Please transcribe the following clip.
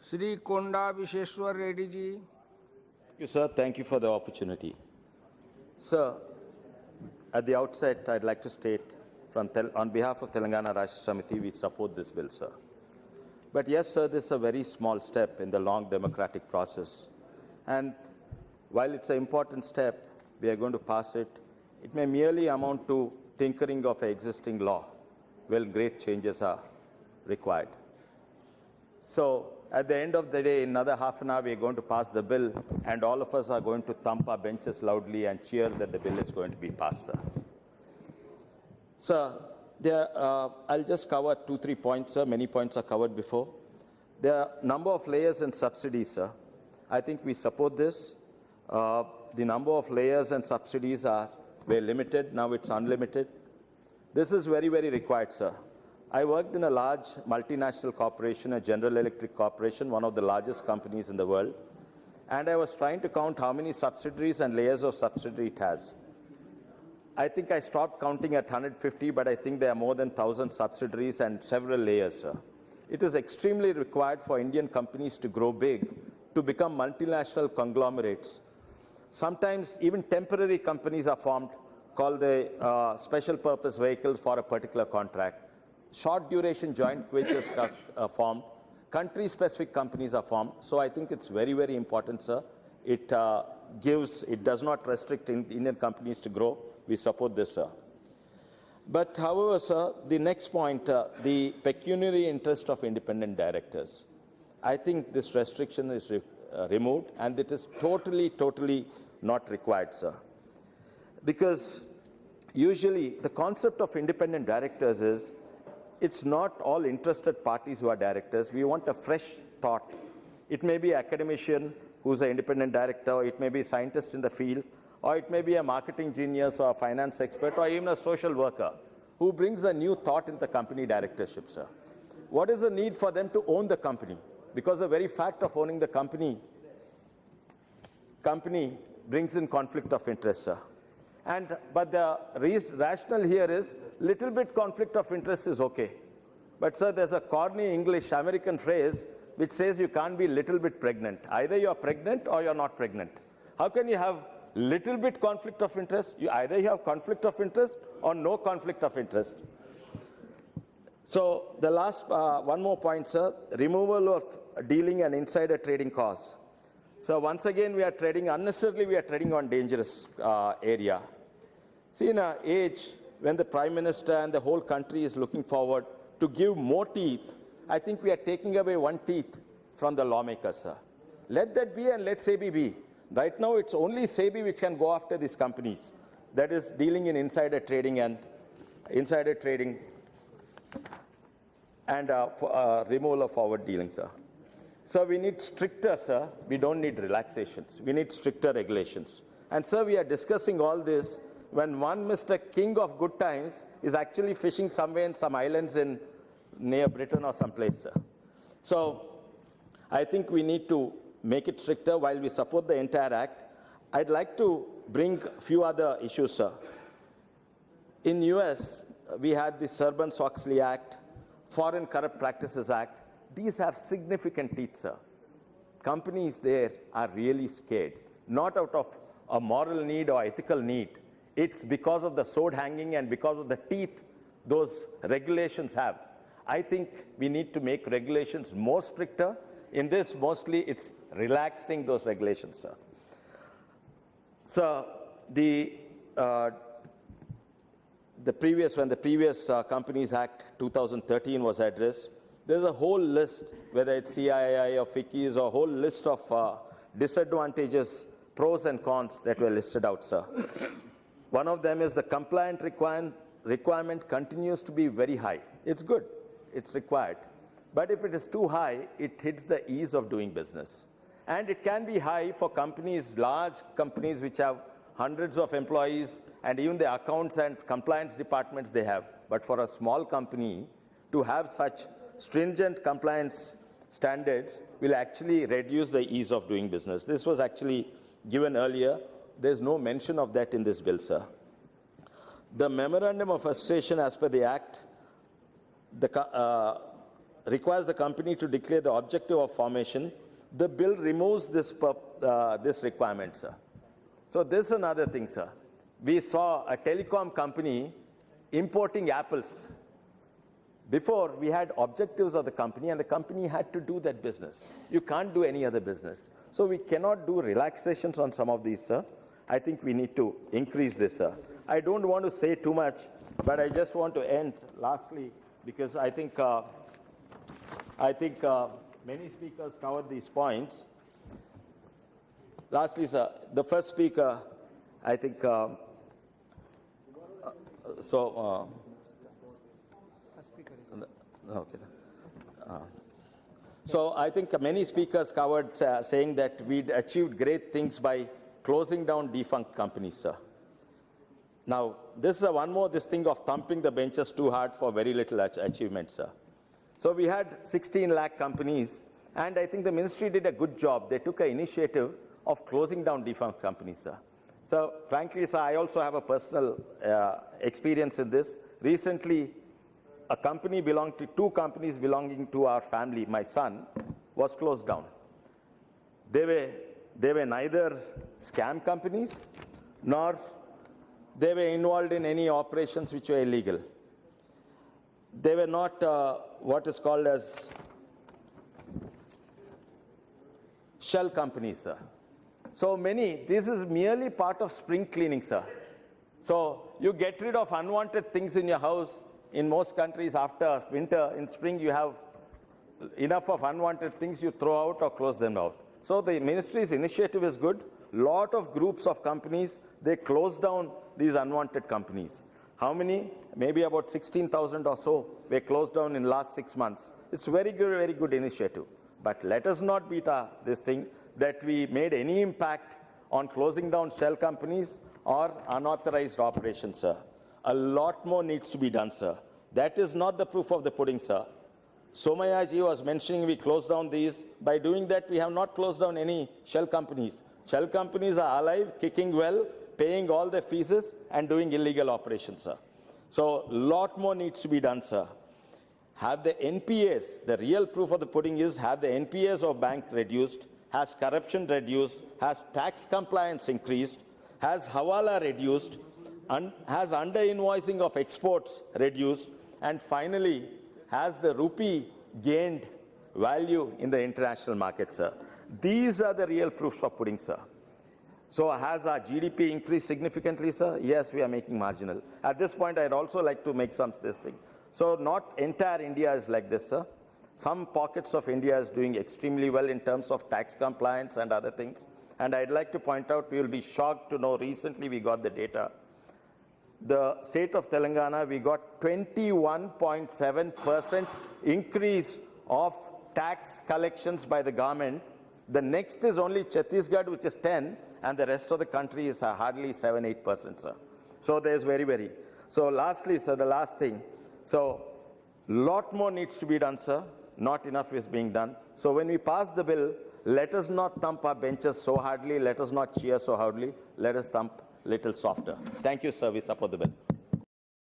Shri Konda Vishweshwar Reddy ji. Thank you, sir. Thank you for the opportunity. Sir, at the outset, I'd like to state on behalf of Telangana Rashtra Samiti, we support this bill, sir. But yes, sir, this is a very small step in the long democratic process. And while it's an important step, we are going to pass it. It may merely amount to tinkering of an existing law. Well, great changes are required. So, at the end of the day, in another half an hour, we are going to pass the bill, and all of us are going to thump our benches loudly and cheer that the bill is going to be passed, sir. Sir, I'll just cover 2-3 points, sir. Many points are covered before. There are a number of layers and subsidies, sir. I think we support this. The number of layers and subsidies were limited. Now it's unlimited. This is very, very required, sir. I worked in a large multinational corporation, a General Electric Corporation, one of the largest companies in the world. And I was trying to count how many subsidiaries and layers of subsidiary it has. I think I stopped counting at 150, but I think there are more than 1,000 subsidiaries and several layers, sir. It is extremely required for Indian companies to grow big, to become multinational conglomerates. Sometimes even temporary companies are formed, called the special purpose vehicles for a particular contract. Short duration joint ventures are formed. Country-specific companies are formed. So I think it's very, very important, sir. It does not restrict Indian companies to grow. We support this, sir. But however, sir, the next point, the pecuniary interest of independent directors. I think this restriction is removed, and it is totally not required, sir. Because usually the concept of independent directors is, it's not all interested parties who are directors. We want a fresh thought. It may be an academician who's an independent director, or it may be a scientist in the field, or it may be a marketing genius or a finance expert, or even a social worker who brings a new thought in the company directorship, sir. What is the need for them to own the company? Because the very fact of owning the company brings in conflict of interest, sir. But the rationale here is little bit conflict of interest is okay. But sir, there's a corny English American phrase which says you can't be little bit pregnant. Either you're pregnant or you're not pregnant. How can you have little bit conflict of interest? Either you have conflict of interest or no conflict of interest. So the last one more point, sir, removal of dealing and insider trading costs. So once again, we are trading unnecessarily. We are trading on dangerous area. See, in an age when the Prime Minister and the whole country is looking forward to give more teeth, I think we are taking away one teeth from the lawmakers, sir. Let that be, and let SEBI be. Right now, it's only SEBI which can go after these companies. That is dealing in insider trading and removal of forward dealing, sir. So we need stricter, sir. We don't need relaxations. We need stricter regulations. And sir, we are discussing all this when one Mr. King of Good Times is actually fishing somewhere in some islands near Britain or someplace, sir. So I think we need to make it stricter while we support the entire act. I'd like to bring a few other issues, sir. In US, we had the Sarbanes-Oxley Act, Foreign Corrupt Practices Act. These have significant teeth, sir. Companies there are really scared, not out of a moral need or ethical need. It's because of the sword hanging and because of the teeth those regulations have. I think we need to make regulations more stricter. In this, mostly it's relaxing those regulations, sir. So when the previous Companies Act 2013 was addressed, there's a whole list, whether it's CII or FICCIs, or a whole list of disadvantages, pros and cons that were listed out, sir. One of them is the compliant requirement continues to be very high. It's good, it's required. But if it is too high, it hits the ease of doing business. And it can be high for companies, large companies which have hundreds of employees, and even the accounts and compliance departments they have. But for a small company to have such stringent compliance standards will actually reduce the ease of doing business. This was actually given earlier. There's no mention of that in this bill, sir. The memorandum of association as per the Act, requires the company to declare the objective of formation. The bill removes this requirement, sir. So this is another thing, sir. We saw a telecom company importing apples. Before, we had objectives of the company, and the company had to do that business. You can't do any other business. So we cannot do relaxations on some of these, sir. I think we need to increase this, sir. I don't want to say too much, but I just want to end lastly, because I think many speakers covered these points. Lastly, sir, the first speaker, I think, okay. So I think many speakers covered saying that we'd achieved great things by closing down defunct companies, sir. Now, this is one more this thing of thumping the benches too hard for very little achievement, sir. So we had 16 lakh companies, and I think the ministry did a good job. They took an initiative of closing down defunct companies, sir. So frankly, sir, I also have a personal experience in this. Recently, two companies belonging to our family, my son, was closed down. They were neither scam companies, nor they were involved in any operations which were illegal. They were not what is called as shell companies, sir. So this is merely part of spring cleaning, sir. So you get rid of unwanted things in your house. In most countries, after winter, in spring, you have enough of unwanted things, you throw out or close them out. So the ministry's initiative is good. Lot of groups of companies, they close down these unwanted companies. How many? Maybe about 16,000 or so were closed down in the last 6 months. It's very good initiative. But let us not beat this thing that we made any impact on closing down shell companies or unauthorized operations, sir. A lot more needs to be done, sir. That is not the proof of the pudding, sir. Somaya ji was mentioning we closed down these. By doing that, we have not closed down any shell companies. Shell companies are alive, kicking well, paying all their fees, and doing illegal operations, sir. So a lot more needs to be done, sir. Have the NPAs, the real proof of the pudding is have the NPAs of banks reduced, has corruption reduced, has tax compliance increased, has hawala reduced, has under-invoicing of exports reduced, and finally, has the rupee gained value in the international market, sir. These are the real proofs of pudding, sir. So has our GDP increased significantly, sir? Yes, we are making marginal. At this point, I'd also like to make this thing. So not entire India is like this, sir. Some pockets of India is doing extremely well in terms of tax compliance and other things. And I'd like to point out, we will be shocked to know recently we got the data. The state of Telangana, we got 21.7% increase of tax collections by the government. The next is only Chhattisgarh, which is 10, and the rest of the country is hardly 7-8%, sir. So there's very. So lastly, sir, the last thing. So lot more needs to be done, sir. Not enough is being done. So when we pass the bill, let us not thump our benches so hardly. Let us not cheer so hardly. Let us thump little softer. Thank you, sir. We support the bill.